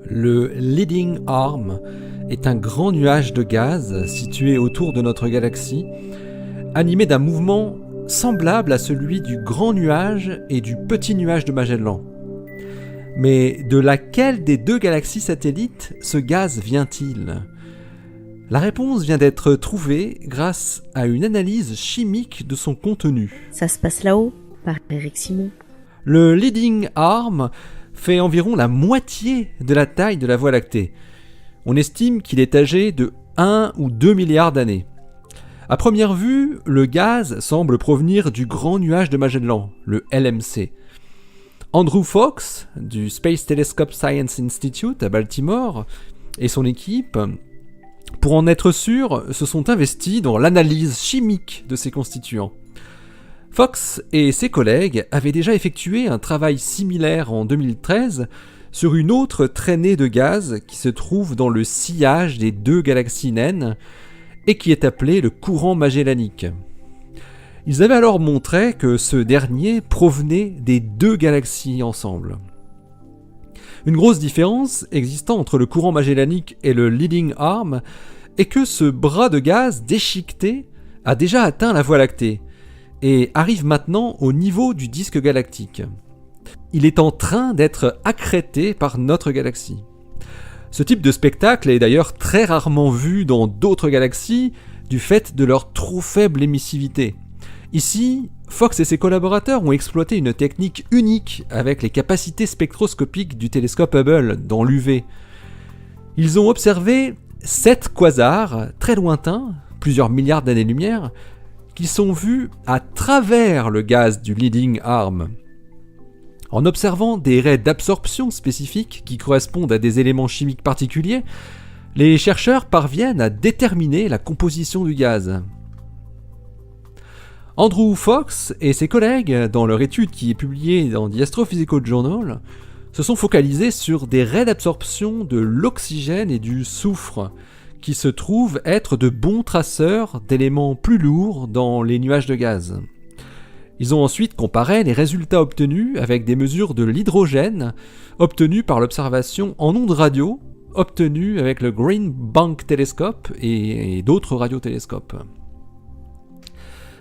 Le Leading Arm est un grand nuage de gaz situé autour de notre galaxie, animé d'un mouvement semblable à celui du grand nuage et du petit nuage de Magellan. Mais de laquelle des deux galaxies satellites ce gaz vient-il ? La réponse vient d'être trouvée grâce à une analyse chimique de son contenu. Ça se passe là-haut, par Eric Simon. Le Leading Arm fait environ la moitié de la taille de la Voie lactée. On estime qu'il est âgé de 1 ou 2 milliards d'années. À première vue, le gaz semble provenir du grand nuage de Magellan, le LMC. Andrew Fox, du Space Telescope Science Institute à Baltimore, et son équipe, pour en être sûrs, se sont investis dans l'analyse chimique de ces constituants. Fox et ses collègues avaient déjà effectué un travail similaire en 2013 sur une autre traînée de gaz qui se trouve dans le sillage des deux galaxies naines et qui est appelée le courant magellanique. Ils avaient alors montré que ce dernier provenait des deux galaxies ensemble. Une grosse différence existant entre le courant magellanique et le Leading Arm est que ce bras de gaz déchiqueté a déjà atteint la Voie lactée et arrive maintenant au niveau du disque galactique. Il est en train d'être accrété par notre galaxie. Ce type de spectacle est d'ailleurs très rarement vu dans d'autres galaxies du fait de leur trop faible émissivité. Ici, Fox et ses collaborateurs ont exploité une technique unique avec les capacités spectroscopiques du télescope Hubble dans l'UV. Ils ont observé 7 quasars très lointains, plusieurs milliards d'années-lumière, qui sont vus à travers le gaz du Leading Arm. En observant des raies d'absorption spécifiques qui correspondent à des éléments chimiques particuliers, les chercheurs parviennent à déterminer la composition du gaz. Andrew Fox et ses collègues, dans leur étude qui est publiée dans The Astrophysical Journal, se sont focalisés sur des raies d'absorption de l'oxygène et du soufre, qui se trouvent être de bons traceurs d'éléments plus lourds dans les nuages de gaz. Ils ont ensuite comparé les résultats obtenus avec des mesures de l'hydrogène obtenues par l'observation en ondes radio, obtenues avec le Green Bank Telescope et d'autres radiotélescopes.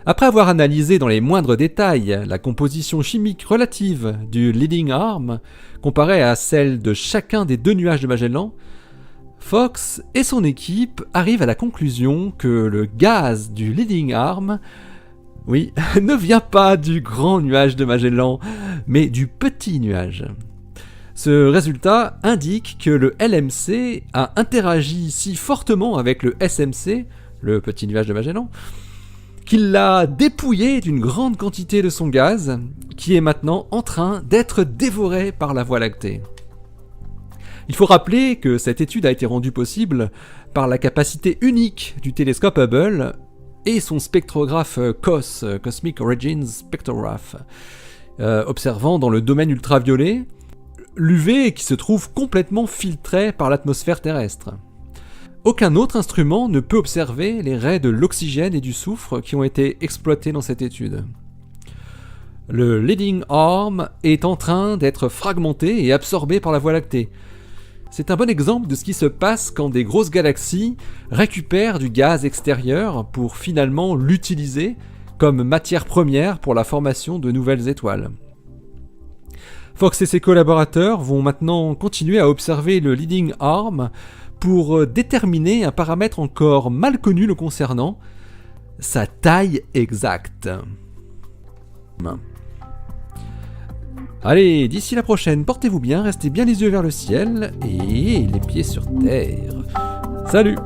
Après avoir analysé dans les moindres détails la composition chimique relative du Leading Arm comparée à celle de chacun des deux nuages de Magellan, Fox et son équipe arrivent à la conclusion que le gaz du Leading Arm, ne vient pas du grand nuage de Magellan, mais du petit nuage. Ce résultat indique que le LMC a interagi si fortement avec le SMC, le petit nuage de Magellan, qu'il l'a dépouillé d'une grande quantité de son gaz, qui est maintenant en train d'être dévoré par la Voie lactée. Il faut rappeler que cette étude a été rendue possible par la capacité unique du télescope Hubble et son spectrographe COS, Cosmic Origins Spectrograph, observant dans le domaine ultraviolet l'UV qui se trouve complètement filtré par l'atmosphère terrestre. Aucun autre instrument ne peut observer les raies de l'oxygène et du soufre qui ont été exploitées dans cette étude. Le Leading Arm est en train d'être fragmenté et absorbé par la Voie lactée. C'est un bon exemple de ce qui se passe quand des grosses galaxies récupèrent du gaz extérieur pour finalement l'utiliser comme matière première pour la formation de nouvelles étoiles. Fox et ses collaborateurs vont maintenant continuer à observer le Leading Arm pour déterminer un paramètre encore mal connu le concernant, sa taille exacte. Allez, d'ici la prochaine, portez-vous bien, restez bien les yeux vers le ciel et les pieds sur terre. Salut!